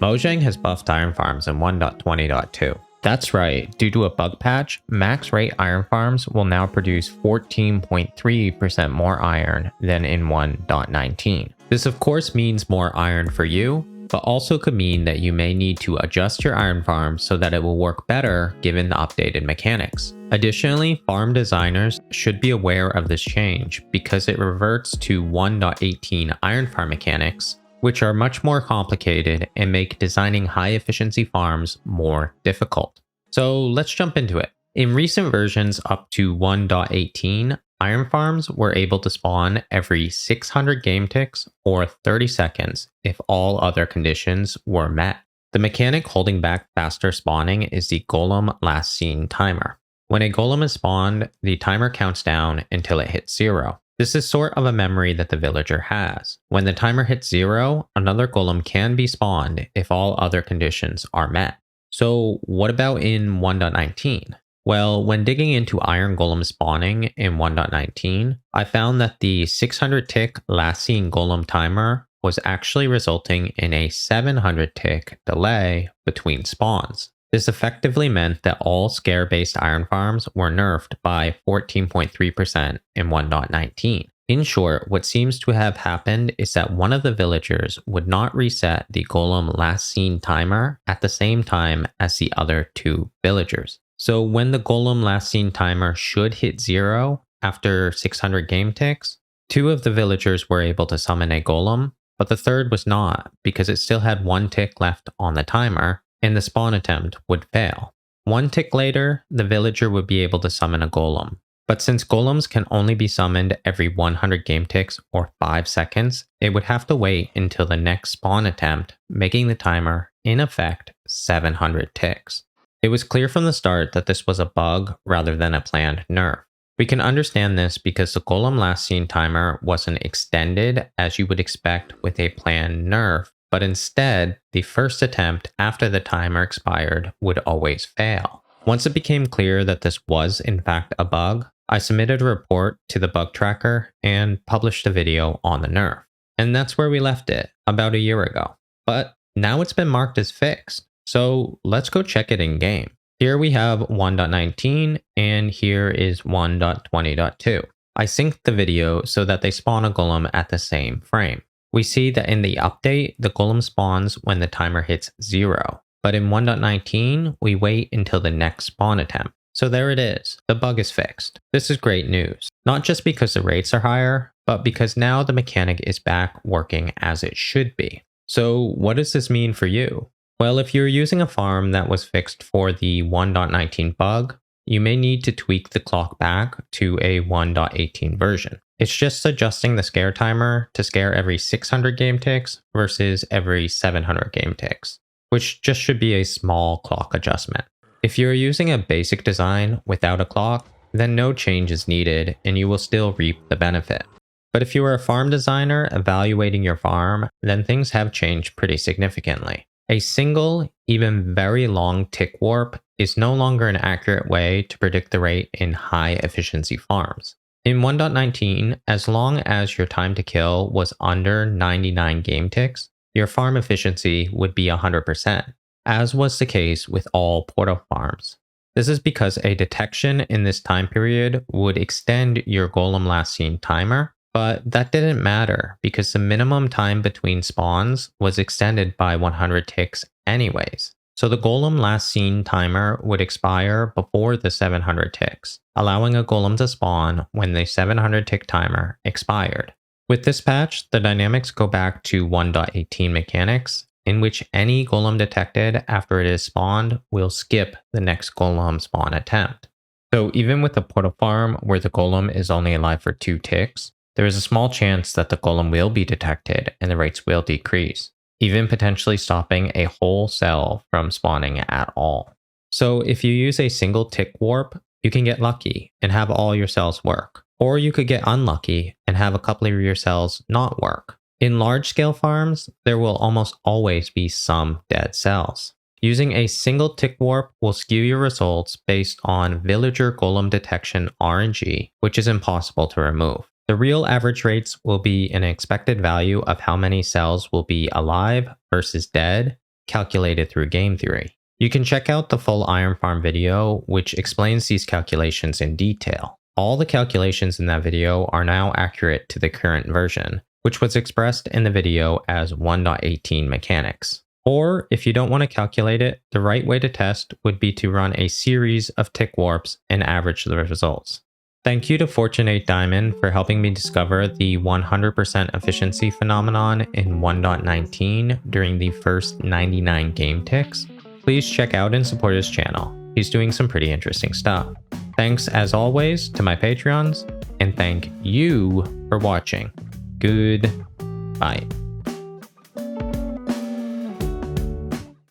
Mojang has buffed iron farms in 1.20.2. That's right, due to a bug patch, max rate iron farms will now produce 14.3% more iron than in 1.19. This of course means more iron for you, but also could mean that you may need to adjust your iron farm so that it will work better given the updated mechanics. Additionally, farm designers should be aware of this change because it reverts to 1.18 iron farm mechanics, which are much more complicated and make designing high efficiency farms more difficult. So let's jump into it. In recent versions up to 1.18, iron farms were able to spawn every 600 game ticks or 30 seconds if all other conditions were met. The mechanic holding back faster spawning is the golem last seen timer. When a golem is spawned, the timer counts down until it hits 0. This is sort of a memory that the villager has. When the timer hits 0, another golem can be spawned if all other conditions are met. So what about in 1.19? Well, when digging into iron golem spawning in 1.19, I found that the 600 tick last seen golem timer was actually resulting in a 700 tick delay between spawns. This effectively meant that all scare-based iron farms were nerfed by 14.3% in 1.19. In short, what seems to have happened is that one of the villagers would not reset the golem last seen timer at the same time as the other two villagers. So when the golem last seen timer should hit 0 after 600 game ticks, 2 of the villagers were able to summon a golem, but the third was not because it still had 1 tick left on the timer and the spawn attempt would fail. 1 tick later, the villager would be able to summon a golem. But since golems can only be summoned every 100 game ticks or 5 seconds, it would have to wait until the next spawn attempt, making the timer, in effect, 700 ticks. It was clear from the start that this was a bug rather than a planned nerf. We can understand this because the golem last seen timer wasn't extended as you would expect with a planned nerf, but instead, the first attempt after the timer expired would always fail. Once it became clear that this was in fact a bug, I submitted a report to the bug tracker and published a video on the nerf. And that's where we left it about a year ago. But now it's been marked as fixed. So let's go check it in game. Here we have 1.19 and here is 1.20.2. I synced the video so that they spawn a golem at the same frame. We see that in the update, the golem spawns when the timer hits 0. But in 1.19, we wait until the next spawn attempt. So there it is, the bug is fixed. This is great news, not just because the rates are higher, but because now the mechanic is back working as it should be. So what does this mean for you? Well, if you're using a farm that was fixed for the 1.19 bug, you may need to tweak the clock back to a 1.18 version. It's just adjusting the scare timer to scare every 600 game ticks versus every 700 game ticks, which just should be a small clock adjustment. If you're using a basic design without a clock, then no change is needed and you will still reap the benefit. But if you are a farm designer evaluating your farm, then things have changed pretty significantly. A single, even very long tick warp is no longer an accurate way to predict the rate in high efficiency farms. In 1.19, as long as your time to kill was under 99 game ticks, your farm efficiency would be 100%, as was the case with all portal farms. This is because a detection in this time period would extend your golem last seen timer, but that didn't matter because the minimum time between spawns was extended by 100 ticks anyways. So the golem last seen timer would expire before the 700 ticks, allowing a golem to spawn when the 700 tick timer expired. With this patch, the dynamics go back to 1.18 mechanics, in which any golem detected after it is spawned will skip the next golem spawn attempt. So even with a portal farm where the golem is only alive for 2 ticks, there is a small chance that the golem will be detected and the rates will decrease, even potentially stopping a whole cell from spawning at all. So if you use a single tick warp, you can get lucky and have all your cells work. Or you could get unlucky and have a couple of your cells not work. In large-scale farms, there will almost always be some dead cells. Using a single tick warp will skew your results based on villager golem detection RNG, which is impossible to remove. The real average rates will be an expected value of how many cells will be alive versus dead, calculated through game theory. You can check out the full iron farm video, which explains these calculations in detail. All the calculations in that video are now accurate to the current version, which was expressed in the video as 1.18 mechanics. Or, if you don't want to calculate it, the right way to test would be to run a series of tick warps and average the results. Thank you to Fortunate Diamond for helping me discover the 100% efficiency phenomenon in 1.19 during the first 99 game ticks. Please check out and support his channel. He's doing some pretty interesting stuff. Thanks as always to my Patreons, and thank you for watching. Goodbye.